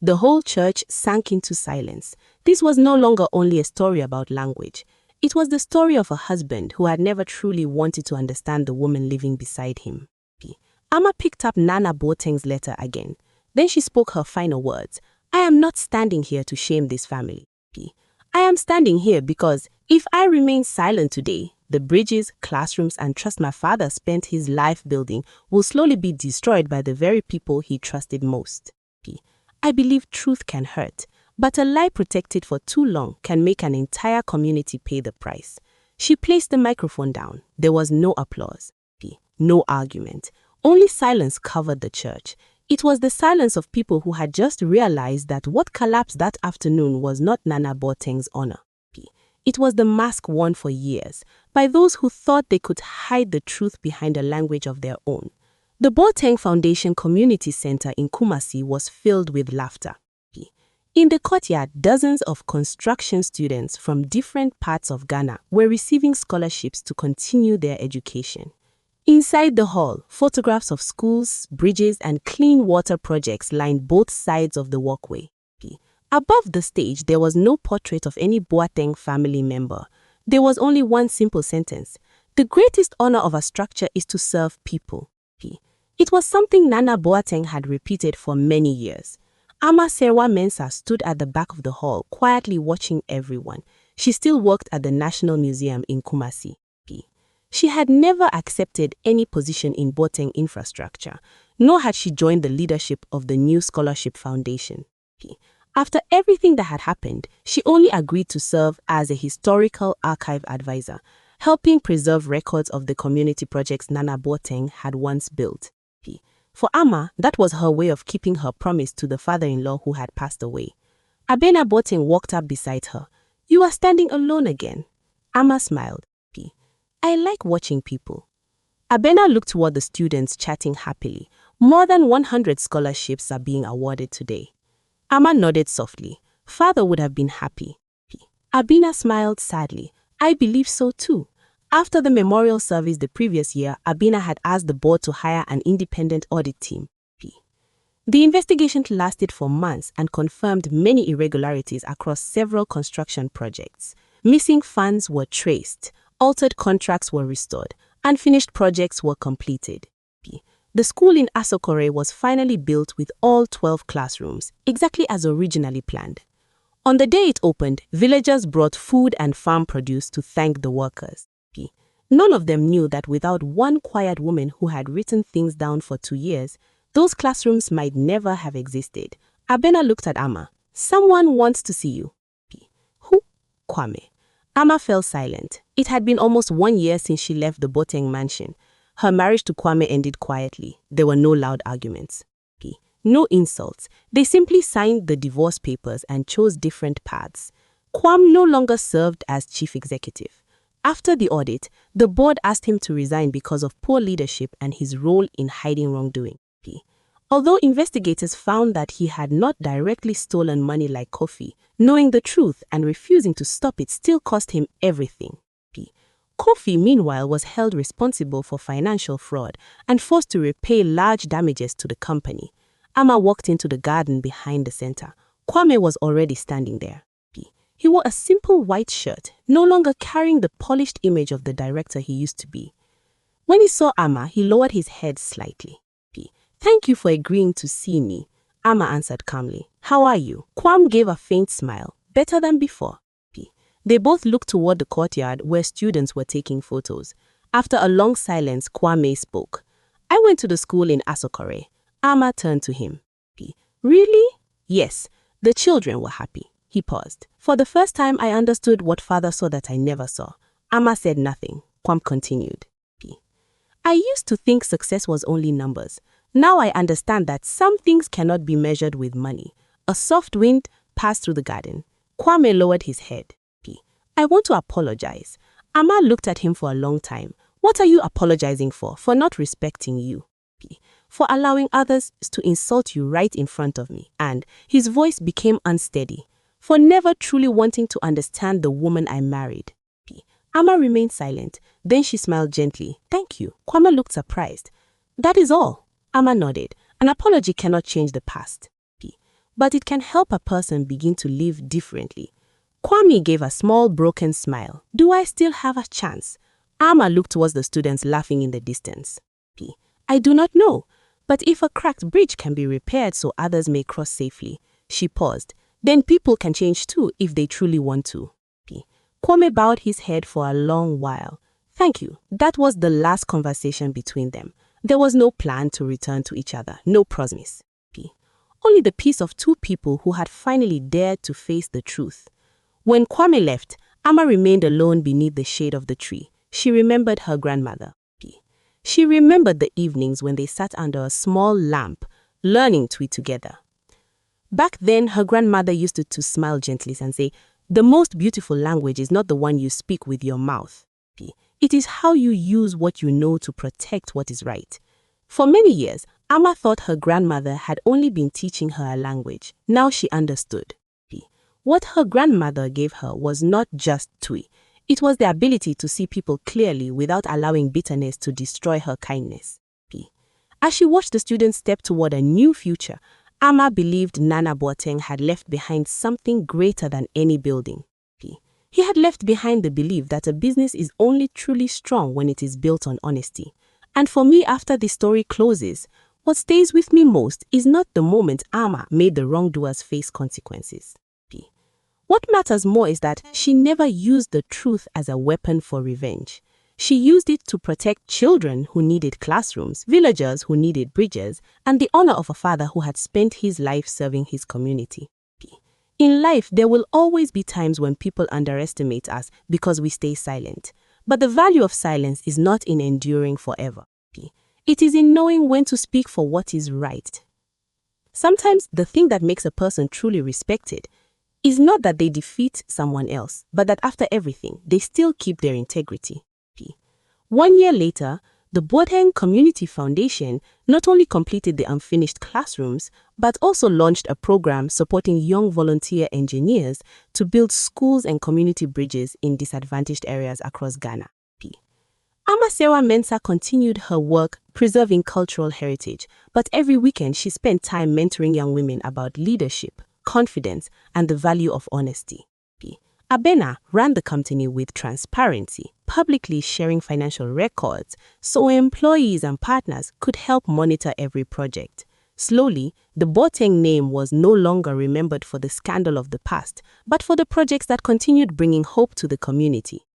The whole church sank into silence. This was no longer only a story about language. It was the story of a husband who had never truly wanted to understand the woman living beside him. P. Amma picked up Nana Boateng's letter again. Then she spoke her final words. "I am not standing here to shame this family. P. I am standing here because if I remain silent today, the bridges, classrooms, and trust my father spent his life building will slowly be destroyed by the very people he trusted most. P. I believe truth can hurt, but a lie protected for too long can make an entire community pay the price." She placed the microphone down. There was no applause. P. No argument. Only silence covered the church. It was the silence of people who had just realized that what collapsed that afternoon was not Nana Boateng's honor. P. It was the mask worn for years by those who thought they could hide the truth behind a language of their own. The Boateng Foundation Community Center in Kumasi was filled with laughter. In the courtyard, dozens of construction students from different parts of Ghana were receiving scholarships to continue their education. Inside the hall, photographs of schools, bridges, and clean water projects lined both sides of the walkway. Above the stage, there was no portrait of any Boateng family member. There was only one simple sentence: "The greatest honor of a structure is to serve people." It was something Nana Boateng had repeated for many years. Ama Serwa Mensah stood at the back of the hall, quietly watching everyone. She still worked at the National Museum in Kumasi. She had never accepted any position in Boateng infrastructure, nor had she joined the leadership of the new scholarship foundation. After everything that had happened, she only agreed to serve as a historical archive advisor, helping preserve records of the community projects Nana Boateng had once built. For Ama, that was her way of keeping her promise to the father-in-law who had passed away. Abena Boateng walked up beside her. "You are standing alone again." Ama smiled. "I like watching people." Abena looked toward the students chatting happily. More than 100 scholarships are being awarded today. Ama nodded softly. Father would have been happy. Abena smiled sadly. "I believe so too." After the memorial service the previous year, Abena had asked the board to hire an independent audit team. The investigation lasted for months and confirmed many irregularities across several construction projects. Missing funds were traced, altered contracts were restored, unfinished projects were completed. The school in Asokore was finally built with all 12 classrooms, exactly as originally planned. On the day it opened, villagers brought food and farm produce to thank the workers. None of them knew that without one quiet woman who had written things down for 2 years, those classrooms might never have existed. Abena looked at Ama. "Someone wants to see you." "Who?" "Kwame." Ama fell silent. It had been almost 1 year since she left the Boateng mansion. Her marriage to Kwame ended quietly. There were no loud arguments. No insults. They simply signed the divorce papers and chose different paths. Kwame no longer served as chief executive. After the audit, the board asked him to resign because of poor leadership and his role in hiding wrongdoing. Although investigators found that he had not directly stolen money like Kofi, knowing the truth and refusing to stop it still cost him everything. Kofi, meanwhile, was held responsible for financial fraud and forced to repay large damages to the company. Ama walked into the garden behind the center. Kwame was already standing there. He wore a simple white shirt, no longer carrying the polished image of the director he used to be. When he saw Ama, he lowered his head slightly. "Thank you for agreeing to see me," Ama answered calmly. "How are you?" Kwame gave a faint smile. "Better than before." They both looked toward the courtyard where students were taking photos. After a long silence, Kwame spoke. "I went to the school in Asokore." Ama turned to him. "Really?" "Yes." The children were happy. He paused. "For the first time, I understood what father saw that I never saw." Ama said nothing. Kwame continued. "I used to think success was only numbers. Now I understand that some things cannot be measured with money." A soft wind passed through the garden. Kwame lowered his head. "I want to apologize." Ama looked at him for a long time. "What are you apologizing for?" "For not respecting you." "For allowing others to insult you right in front of me." And his voice became unsteady. "For never truly wanting to understand the woman I married." Ama remained silent. Then she smiled gently. "Thank you." Kwame looked surprised. "That is all." Ama nodded. "An apology cannot change the past, but it can help a person begin to live differently." Kwame gave a small broken smile. "Do I still have a chance?" Ama looked towards the students laughing in the distance. "I do not know, but if a cracked bridge can be repaired so others may cross safely." She paused. "Then people can change too if they truly want to." Kwame bowed his head for a long while. "Thank you." That was the last conversation between them. There was no plan to return to each other, no promise. Only the peace of two people who had finally dared to face the truth. When Kwame left, Ama remained alone beneath the shade of the tree. She remembered her grandmother. She remembered the evenings when they sat under a small lamp, learning to eat together. Back then, her grandmother used to smile gently and say, "The most beautiful language is not the one you speak with your mouth. It is how you use what you know to protect what is right." For many years, Ama thought her grandmother had only been teaching her a language. Now she understood. What her grandmother gave her was not just Twi. It was the ability to see people clearly without allowing bitterness to destroy her kindness. P. As she watched the students step toward a new future, Ama believed Nana Boateng had left behind something greater than any building. P. He had left behind the belief that a business is only truly strong when it is built on honesty. And for me, after the story closes, what stays with me most is not the moment Ama made the wrongdoers face consequences. P. What matters more is that she never used the truth as a weapon for revenge. She used it to protect children who needed classrooms, villagers who needed bridges, and the honor of a father who had spent his life serving his community. P. In life, there will always be times when people underestimate us because we stay silent. But the value of silence is not in enduring forever. P. It is in knowing when to speak for what is right. Sometimes the thing that makes a person truly respected is not that they defeat someone else, but that after everything, they still keep their integrity. 1 year later, the Boateng Community Foundation not only completed the unfinished classrooms, but also launched a program supporting young volunteer engineers to build schools and community bridges in disadvantaged areas across Ghana. Amasewa Mensah continued her work preserving cultural heritage, but every weekend she spent time mentoring young women about leadership, confidence, and the value of honesty. Abena ran the company with transparency, publicly sharing financial records so employees and partners could help monitor every project. Slowly, the Boateng name was no longer remembered for the scandal of the past, but for the projects that continued bringing hope to the community.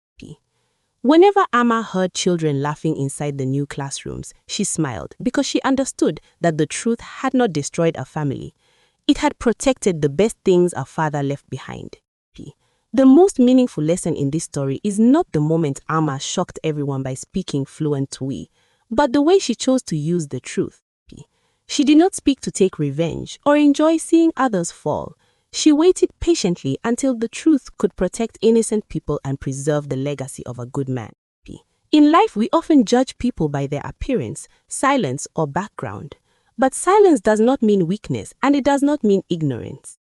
Whenever Ama heard children laughing inside the new classrooms, she smiled because she understood that the truth had not destroyed a family. It had protected the best things a father left behind. The most meaningful lesson in this story is not the moment Ama shocked everyone by speaking fluent Twi, but the way she chose to use the truth. She did not speak to take revenge or enjoy seeing others fall. She waited patiently until the truth could protect innocent people and preserve the legacy of a good man. In life, we often judge people by their appearance, silence, or background. But silence does not mean weakness, and it does not mean ignorance.